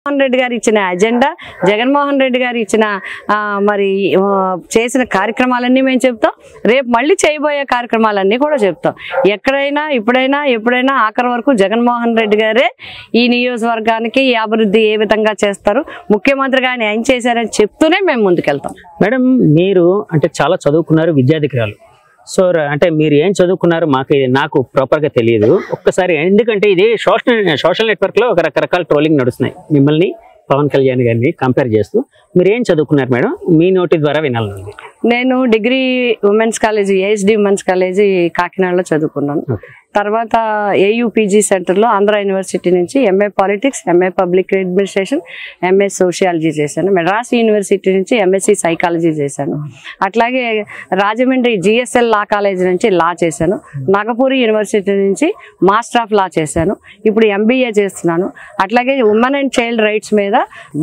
జగన్మోహన్ రెడ్డి గారు ఇచ్చిన అజెండా, జగన్మోహన్ రెడ్డి గారు ఇచ్చిన మరి చేసిన కార్యక్రమాలన్నీ మేము చెప్తాం. రేపు మళ్ళీ చేయబోయే కార్యక్రమాలన్నీ కూడా చెప్తాం. ఎక్కడైనా ఎప్పుడైనా ఆఖరి వరకు జగన్మోహన్ రెడ్డి గారే ఈ నియోజకవర్గానికి ఈ అభివృద్ధి ఏ విధంగా చేస్తారు, ముఖ్యమంత్రి గారిని ఏం చేశారని చెప్తూనే మేము ముందుకెళ్తాం. మేడం, మీరు అంటే చాలా చదువుకున్నారు, విద్యాధికారులు. సో అంటే మీరు ఏం చదువుకున్నారు నాకు ప్రాపర్గా తెలియదు. ఒక్కసారి, ఎందుకంటే ఇది సోషల్ నెట్వర్క్లో ఒక రకరకాల ట్రోలింగ్ నడుస్తున్నాయి మిమ్మల్ని పవన్ కళ్యాణ్ గారిని కంపేర్ చేస్తూ. మీరు ఏం చదువుకున్నారు మేడం? మీ నోటి ద్వారా వినాలనుంది. నేను degree women's college, ASD women's college కాకినాడలో చదువుకున్నాను. తర్వాత ఏయుపీజీ సెంటర్లో ఆంధ్ర యూనివర్సిటీ నుంచి MA politics, MA public administration, MA sociology చేశాను. మెడ్రాస్ యూనివర్సిటీ నుంచి ఎంఎస్సి సైకాలజీ చేశాను. అట్లాగే రాజమండ్రి జిఎస్ఎల్ లా కాలేజీ నుంచి లా చేశాను. నాగపూర్ యూనివర్సిటీ నుంచి మాస్టర్ ఆఫ్ లా చేశాను. ఇప్పుడు ఎంబీఏ చేస్తున్నాను. అట్లాగే ఉమెన్ అండ్ చైల్డ్ రైట్స్ మీద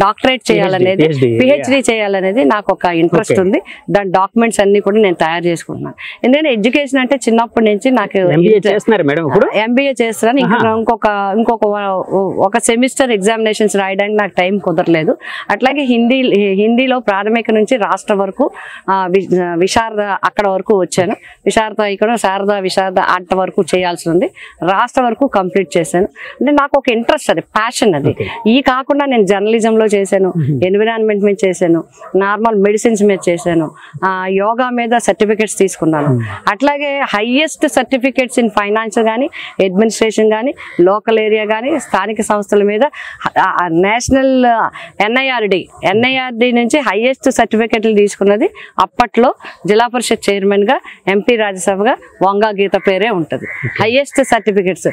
డాక్టరేట్ చేయాలనేది, పిహెచ్డి చేయాలనేది నాకు ఒక ఇంట్రెస్ట్ ఉంది. దాని డాక్యుమెంట్స్ అన్ని కూడా నేను తయారు చేసుకుంటున్నాను. ఎందుకంటే ఎడ్యుకేషన్ అంటే చిన్నప్పటి నుంచి నాకు ఎంబీఏ చేస్తున్నాను. ఇంకొక సెమిస్టర్ ఎగ్జామినేషన్స్ రాయడానికి నాకు టైం కుదరలేదు. అట్లాగే హిందీలో ప్రాథమిక నుంచి రాష్ట్ర వరకు విశారద అక్కడ వరకు వచ్చాను. విశారద ఇక్కడ శారద విశారద అంత వరకు చేయాల్సి ఉంది. రాష్ట్ర వరకు కంప్లీట్ చేశాను. అంటే నాకు ఒక ఇంట్రెస్ట్, అది ప్యాషన్. అది ఈ కాకుండా నేను జర్నలిజంలో చేశాను, ఎన్విరాన్మెంట్ మీద చేశాను, నార్మల్ మెడిసిన్స్ మీద చేశాను, యోగా మీద సర్టిఫికెట్స్ తీసుకున్నాను. అట్లాగే హైయెస్ట్ సర్టిఫికెట్స్ ఇన్ ఫైనాన్స్ కానీ, అడ్మినిస్ట్రేషన్ కానీ, లోకల్ ఏరియా కానీ, స్థానిక సంస్థల మీద నేషనల్ ఎన్ఐఆర్డి నుంచి హైయెస్ట్ సర్టిఫికెట్లు తీసుకున్నది అప్పట్లో జిల్లా పరిషత్ చైర్మన్ గా, ఎంపీ రాజ్యసభగా వంగా గీత పేరే ఉంటుంది. Highest certificates,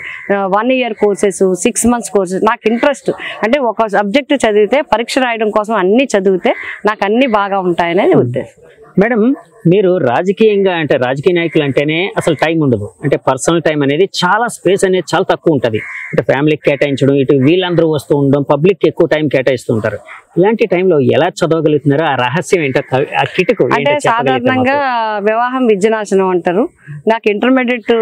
1 year courses, 6 months courses. నాకు ఇంట్రెస్ట్ అంటే ఒక సబ్జెక్టు చదివితే పరీక్ష రాయడం కోసం అన్ని చదివితే నాకు అన్ని బాగా ఉంటాయనేది ఉద్దేశం. మేడం, మీరు రాజకీయంగా అంటే రాజకీయ నాయకులు అంటేనే అసలు టైం ఉండదు. అంటే పర్సనల్ టైం అనేది చాలా స్పేస్ అనేది చాలా తక్కువ ఉంటుంది. అంటే ఫ్యామిలీకి కేటాయించడం, ఇటు వీళ్ళందరూ వస్తూ ఉండడం, పబ్లిక్ ఎక్కువ టైం కేటాయిస్తూ ఉంటారు. ఇలాంటి టైంలో ఎలా చదవగలుగుతున్నారో, ఆ రహస్యం ఏంటో, ఆ కిటుకు అంటే సాధారణంగా వివాహం విద్యనాశనం అంటారు. నాకు ఇంటర్మీడియట్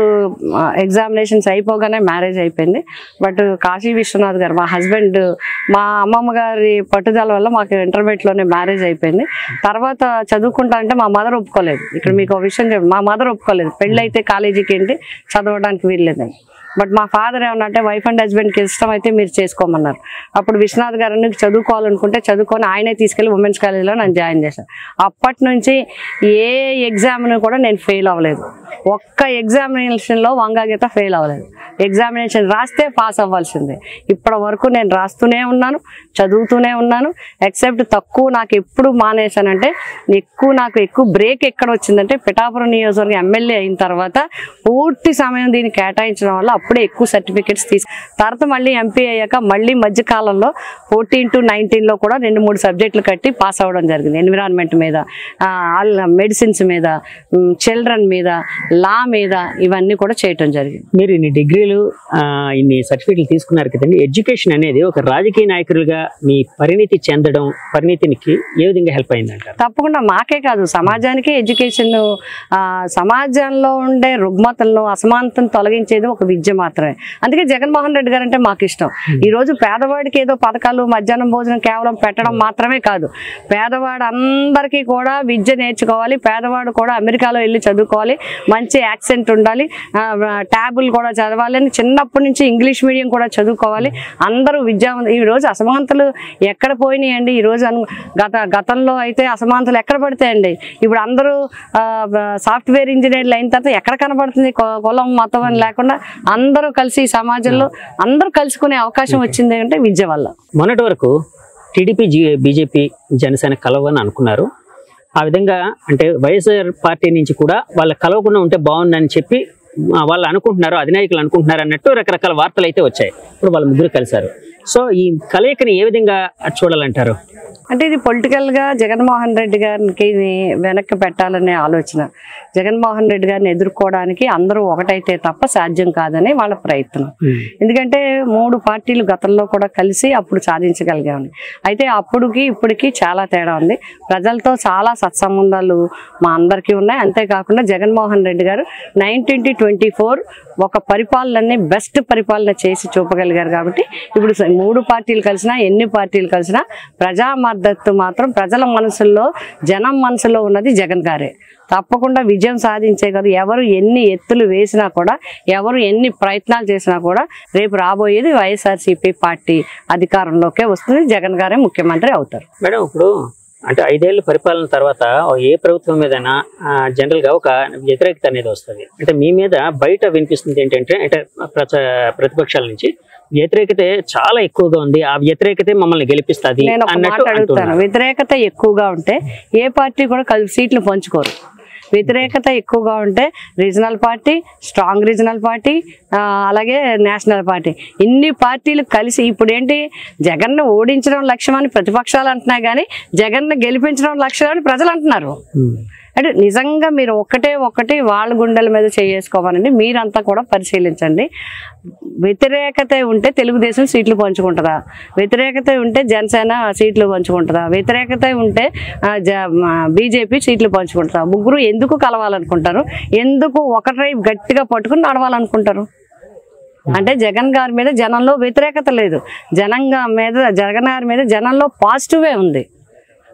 ఎగ్జామినేషన్స్ అయిపోగానే మ్యారేజ్ అయిపోయింది. బట్ కాశీ విశ్వనాథ్ గారు, మా హస్బెండ్, మా అమ్మమ్మ గారి పట్టుదల వల్ల మాకు ఇంటర్మీడియట్లోనే మ్యారేజ్ అయిపోయింది. తర్వాత చదువుకుంటా అంటే మా మదర్ ఒప్పుకోలేదు. ఇక్కడ మీకు ఒక విషయం చెప్పి, మా మదర్ ఒప్పుకోలేదు. పెళ్ళైతే కాలేజీకి ఏంటి చదవడానికి వీల్లేదని. బట్ మా ఫాదర్ ఏమన్నా వైఫ్ అండ్ హస్బెండ్కి ఇష్టం అయితే మీరు చేసుకోమన్నారు. అప్పుడు విశ్వనాథ్ గారిని చదువుకోవాలనుకుంటే చదువుకొని ఆయనే తీసుకెళ్ళి ఉమెన్స్ కాలేజీలో నన్ను జాయిన్ చేశాను. అప్పటి నుంచి ఏ ఎగ్జామ్ను కూడా నేను ఫెయిల్ అవ్వలేదు. ఒక్క ఎగ్జామినేషన్లో వంగా గీత ఫెయిల్ అవ్వలేదు. ఎగ్జామినేషన్ రాస్తే పాస్ అవ్వాల్సిందే. ఇప్పటి వరకు నేను రాస్తూనే ఉన్నాను, చదువుతూనే ఉన్నాను. ఎక్సెప్ట్ తక్కువ నాకు ఎప్పుడు మానేశానంటే, నాకు ఎక్కువ బ్రేక్ ఎక్కడ వచ్చిందంటే, పిఠాపురం నియోజకవర్గం ఎమ్మెల్యే అయిన తర్వాత పూర్తి సమయం దీన్ని కేటాయించడం వల్ల అప్పుడే ఎక్కువ సర్టిఫికెట్స్ తర్వాత మళ్ళీ ఎంపీ అయ్యాక మళ్ళీ మధ్యకాలంలో 14 to 19లో కూడా 2-3 సబ్జెక్టులు కట్టి పాస్ అవ్వడం జరిగింది. ఎన్విరాన్మెంట్ మీద, మెడిసిన్స్ మీద, చిల్డ్రన్ మీద, లా మీద, ఇవన్నీ కూడా చేయటం జరిగింది. మీరు ఇన్ని డిగ్రీలు, ఇన్ని సర్టిఫికెట్లు తీసుకున్నారు కదండి. ఎడ్యుకేషన్ అనేది ఒక రాజకీయ నాయకులుగా మీ పరిణితి చెందడం, పరిణితికి ఏ విధంగా హెల్ప్ అయిందంటారు? తప్పకుండా మాకే కాదు, సమాజానికి ఎడ్యుకేషన్, సమాజంలో ఉండే రుగ్మతలను, అసమానతను తొలగించేది ఒక విద్య మాత్రమే. అందుకే జగన్మోహన్ రెడ్డి గారు అంటే మాకు ఇష్టం. ఈ రోజు పేదవాడికి ఏదో పథకాలు, మధ్యాహ్నం భోజనం కేవలం పెట్టడం మాత్రమే కాదు, పేదవాడు అందరికీ కూడా విద్య నేర్చుకోవాలి, పేదవాడు కూడా అమెరికాలో వెళ్ళి చదువుకోవాలి, మంచి యాక్సెంట్ ఉండాలి, ట్యాబులు కూడా చదవాలి అని చిన్నప్పటి నుంచి ఇంగ్లీష్ మీడియం కూడా చదువుకోవాలి. అందరూ విద్యావంతులు. ఈ రోజు అసమానతలు ఎక్కడ పోయినాయండి? ఈ రోజు గతంలో అయితే అసమానతలు ఎక్కడ పడతాయండి? ఇప్పుడు అందరూ సాఫ్ట్వేర్ ఇంజనీర్లు అయిన తర్వాత ఎక్కడ కనబడుతుంది కులం, మతం అని లేకుండా అందరూ కలిసి సమాజంలో అందరూ కలుసుకునే అవకాశం వచ్చింది అంటే విద్య వల్ల. మొన్నటి వరకు టీడీపీ, బీజేపీ, జనసేన కలవని అనుకున్నారు. ఆ విధంగా అంటే వైఎస్ఆర్ పార్టీ నుంచి కూడా వాళ్ళ కలవకుండా ఉంటే బాగుందని చెప్పి వాళ్ళు అనుకుంటున్నారు, అధినాయకులు అనుకుంటున్నారు అన్నట్టు రకరకాల వార్తలు అయితే వచ్చాయి. ఇప్పుడు వాళ్ళ ముగ్గురు కలిశారు. సో ఈ కలయికని ఏ విధంగా చూడాలంటారు? అంటే ఇది పొలిటికల్ గా జగన్మోహన్ రెడ్డి గారికి వెనక్కి పెట్టాలనే ఆలోచన. జగన్మోహన్ రెడ్డి గారిని ఎదుర్కోవడానికి అందరూ ఒకటైతే తప్ప సాధ్యం కాదని వాళ్ళ ప్రయత్నం. ఎందుకంటే 3 పార్టీలు గతంలో కూడా కలిసి అప్పుడు సాధించగలిగాము. అయితే అప్పుడుకి ఇప్పటికి చాలా తేడా ఉంది. ప్రజలతో చాలా సత్సంబంధాలు మా అందరికీ ఉన్నాయి. అంతేకాకుండా జగన్మోహన్ రెడ్డి గారు 1924 ఒక పరిపాలనని బెస్ట్ పరిపాలన చేసి చూపగలిగారు. కాబట్టి ఇప్పుడు 3 పార్టీలు కలిసినా ఎన్ని పార్టీలు కలిసినా ప్రజా మద్దతు మాత్రం ప్రజల మనసుల్లో జనం మనసులో ఉన్నది జగన్ గారే. తప్పకుండా విజయం సాధించే కదా. ఎవరు ఎన్ని ఎత్తులు వేసినా కూడా, ఎవరు ఎన్ని ప్రయత్నాలు చేసినా కూడా రేపు రాబోయేది వైఎస్ఆర్సీపీ పార్టీ అధికారంలోకే వస్తుంది. జగన్ గారే ముఖ్యమంత్రి అవుతారు. మేడం ఇప్పుడు అంటే 5 ఏళ్ళ పరిపాలన తర్వాత ఏ ప్రభుత్వం మీదైనా జనరల్ గా ఒక వ్యతిరేకత అనేది వస్తుంది. అంటే మీ మీద బయట వినిపిస్తుంది ఏంటంటే అంటే ప్రతిపక్షాల నుంచి వ్యతిరేకత చాలా ఎక్కువగా ఉంది, ఆ వ్యతిరేకత మమ్మల్ని గెలిపిస్తుంది అన్నట్టు. వ్యతిరేకత ఎక్కువగా ఉంటే ఏ పార్టీ కూడా సీట్లు పంచుకోరు. వ్యతిరేకత ఎక్కువగా ఉంటే regional party, strong regional party, అలాగే నేషనల్ పార్టీ, ఇన్ని పార్టీలు కలిసి ఇప్పుడు ఏంటి జగన్ను ఓడించడం లక్ష్యం అని ప్రతిపక్షాలు అంటున్నాయి, కానీ జగన్ను గెలిపించడం లక్ష్యం అని ప్రజలు అంటున్నారు. అంటే నిజంగా మీరు ఒక్కటి వాళ్ళ గుండెల మీద చేసుకోవాలండి. మీరంతా కూడా పరిశీలించండి. వ్యతిరేకత ఉంటే తెలుగుదేశం సీట్లు పంచుకుంటుందా? వ్యతిరేకత ఉంటే జనసేన సీట్లు పంచుకుంటుందా? వ్యతిరేకత ఉంటే బీజేపీ సీట్లు పంచుకుంటుందా? ముగ్గురు ఎందుకు కలవాలనుకుంటారు? ఎందుకు ఒకటి గట్టిగా పట్టుకుని నడవాలనుకుంటారు? అంటే జగన్ గారి మీద జనంలో వ్యతిరేకత లేదు, జగన్ గారి మీద జనంలో పాజిటివే ఉంది.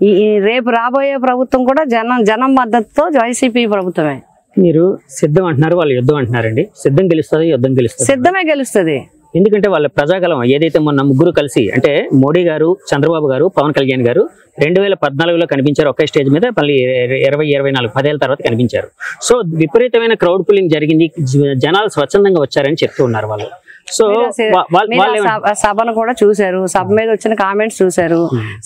ఈ రేపు రాబోయే ప్రభుత్వం కూడా జనం మద్దతుతో వైసీపీ ప్రభుత్వమే. మీరు సిద్ధం అంటున్నారు, వాళ్ళు యుద్ధం అంటున్నారండి. సిద్ధం గెలుస్తుంది, యుద్ధం గెలుస్తుంది. సిద్ధమే గెలుస్తుంది. ఎందుకంటే వాళ్ళ ప్రజాగలం ఏదైతే మొన్న ముగ్గురు కలిసి అంటే మోడీ గారు, చంద్రబాబు గారు, పవన్ కళ్యాణ్ గారు 2014లో కనిపించారు ఒకే స్టేజ్ మీద. మళ్ళీ 2024 10 ఏళ్ళ తర్వాత కనిపించారు. సో విపరీతమైన క్రౌడ్ పుల్లింగ్ జరిగింది, జనాలు స్వచ్ఛందంగా వచ్చారని చెప్తూ ఉన్నారు వాళ్ళు. సో సభను కూడా చూశారు, సభ మీద వచ్చిన కామెంట్స్ చూశారు,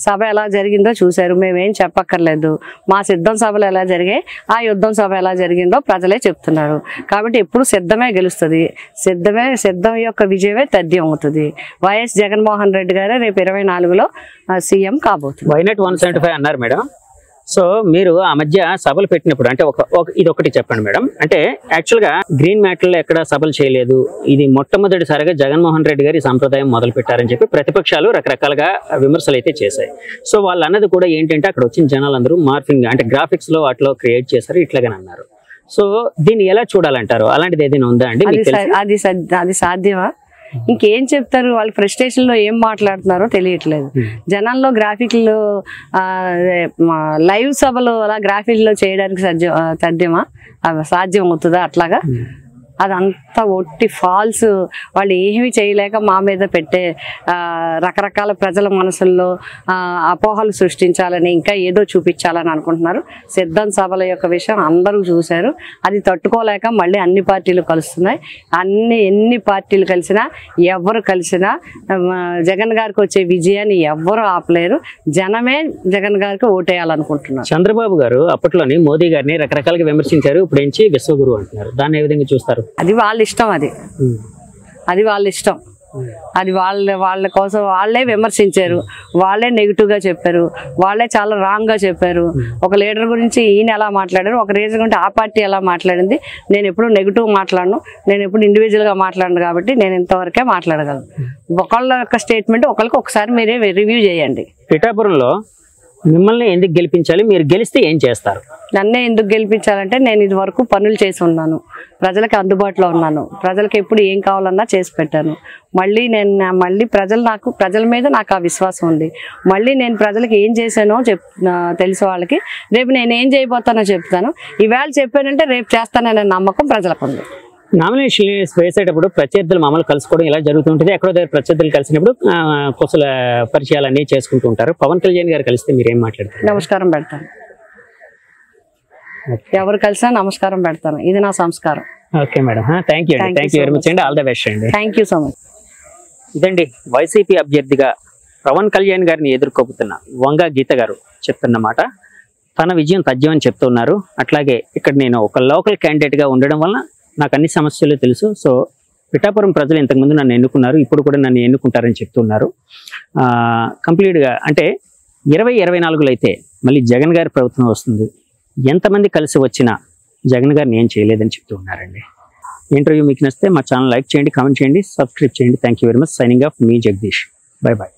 సభ ఎలా జరిగిందో చూశారు. మేమేం చెప్పక్కర్లేదు. మా సిద్ధం సభలు ఎలా జరిగాయి, ఆ యుద్ధం సభ ఎలా జరిగిందో ప్రజలే చెప్తున్నారు. కాబట్టి ఎప్పుడు సిద్ధమే గెలుస్తుంది. సిద్ధం యొక్క విజయమే తథ్యం అవుతుంది. వైఎస్ జగన్మోహన్ రెడ్డి గారే రేపు 24లో సీఎం కాబోతుంది. వైనట్ 175 అన్నారు మేడం. సో మీరు ఆ మధ్య సభలు పెట్టినప్పుడు అంటే ఇది ఒకటి చెప్పండి మేడం. అంటే యాక్చువల్ గా గ్రీన్ మ్యాట్లో ఎక్కడ సభలు చేయలేదు, ఇది మొట్టమొదటిసారిగా జగన్మోహన్ రెడ్డి గారి సంప్రదాయం మొదలు పెట్టారని చెప్పి ప్రతిపక్షాలు రకరకాలుగా విమర్శలు అయితే చేశాయి. సో వాళ్ళు అన్నది కూడా ఏంటంటే అక్కడ వచ్చిన జనాలందరూ మార్ఫింగ్ అంటే గ్రాఫిక్స్ లో వాటిలో క్రియేట్ చేశారు ఇట్లాగని అన్నారు. సో దీన్ని ఎలా చూడాలంటారు? అలాంటిది ఏదైనా ఉందా అండి? అది సాధ్యమా? ఇంకేం చెప్తారు? వాళ్ళు ఫ్రస్ట్రేషన్ లో ఏం మాట్లాడుతున్నారో తెలియట్లేదు. జనాల్లో గ్రాఫిక్లు లైవ్ సభలు అలా గ్రాఫిక్లో చేయడానికి సాధ్యం అవుతుందా? అట్లాగా అదంతా ఒట్టి ఫాల్స్. వాళ్ళు ఏమీ చేయలేక మా మీద పెట్టే రకరకాల ప్రజల మనసుల్లో అపోహలు సృష్టించాలని, ఇంకా ఏదో చూపించాలని అనుకుంటున్నారు. సిద్ధం సభల యొక్క విషయం అందరూ చూశారు. అది తట్టుకోలేక మళ్ళీ అన్ని పార్టీలు కలుస్తున్నాయి. ఎన్ని పార్టీలు కలిసినా ఎవరు కలిసినా జగన్ గారికి వచ్చే విజయాన్ని ఎవ్వరూ ఆపలేరు. జనమే జగన్ గారికి ఓటేయాలనుకుంటున్నారు. చంద్రబాబు గారు అప్పట్లోని మోదీ గారిని రకరకాలుగా విమర్శించారు, ఇప్పుడు ఏంచి విశ్వగురు అంటున్నారు. దాన్ని ఏ విధంగా చూస్తారు? అది వాళ్ళ ఇష్టం. అది వాళ్ళ ఇష్టం. అది వాళ్ళ కోసం వాళ్ళే విమర్శించారు, వాళ్ళే నెగిటివ్ గా చెప్పారు, వాళ్ళే చాలా రాంగ్ గా చెప్పారు. ఒక లీడర్ గురించి ఈయన ఎలా మాట్లాడారు, ఒక రీజన్ గురించి ఆ పార్టీ ఎలా మాట్లాడింది. నేను ఎప్పుడు నెగిటివ్ మాట్లాడను, నేను ఎప్పుడు ఇండివిజువల్ గా మాట్లాడను. కాబట్టి నేను ఇంతవరకే మాట్లాడగలను. ఒకళ్ళ యొక్క స్టేట్మెంట్ ఒకరికి ఒకసారి మీరే రివ్యూ చేయండి. పిఠాపురంలో మిమ్మల్ని ఎందుకు గెలిపించాలి, మీరు గెలిస్తే ఏం చేస్తారు? నన్నే ఎందుకు గెలిపించాలంటే నేను ఇది వరకు పనులు చేసి ఉన్నాను, ప్రజలకు అందుబాటులో ఉన్నాను, ప్రజలకు ఎప్పుడు ఏం కావాలన్నా చేసి పెట్టాను. మళ్ళీ ప్రజల మీద నాకు ఆ విశ్వాసం ఉంది. మళ్ళీ నేను ప్రజలకు ఏం చేశానో తెలిసే వాళ్ళకి రేపు నేను ఏం చేయబోతానో చెప్తాను. ఈవేళ చెప్పానంటే రేపు చేస్తాననే నమ్మకం ప్రజలకు ఉంది. నామినేషన్ వేసేటప్పుడు ప్రత్యర్థులు మామూలు కలుసుకోవడం ఇలా జరుగుతుంటుంది. ఎక్కడో దగ్గర ప్రత్యర్థులు కలిసినప్పుడు కుశల పరిచయాలు అన్నీ చేసుకుంటూ ఉంటారు. పవన్ కళ్యాణ్ గారు కలిస్తే మీరు ఏం మాట్లాడతారు? నమస్కారం పెడతాను. ఎవరు కలిసినా నమస్కారం పెడతాను. ఇది నా సంస్కారం. Okay madam, thank you very much అండి. ఆల్ ద బెస్ట్ అండి. Thank you so much. ఇదండి వైసీపీ అభ్యర్థిగా పవన్ కళ్యాణ్ గారిని ఎదుర్కోబోతున్న వంగ గీత గారు చెప్తున్నమాట. తన విజయం తథ్యం అని చెప్తున్నారు. అట్లాగే ఇక్కడ నేను ఒక లోకల్ క్యాండిడేట్ గా ఉండడం వలన నాకు అన్ని సమస్యలు తెలుసు. సో పిఠాపురం ప్రజలు ఇంతకుముందు నన్ను ఎన్నుకున్నారు, ఇప్పుడు కూడా నన్ను ఎన్నుకుంటారని చెప్తున్నారు. కంప్లీట్గా అంటే 2024లో అయితే మళ్ళీ జగన్ గారి ప్రభుత్వం వస్తుంది. ఎంతమంది కలిసి వచ్చినా జగన్ గారిని ఏం చేయలేదని చెప్తూ ఉన్నారండి. ఇంటర్వ్యూ మీకు నచ్చితే మా ఛానల్ లైక్ చేయండి, కామెంట్ చేయండి, సబ్స్క్రైబ్ చేయండి. Thank you very much. Signing off మీ జగదీష్. Bye bye.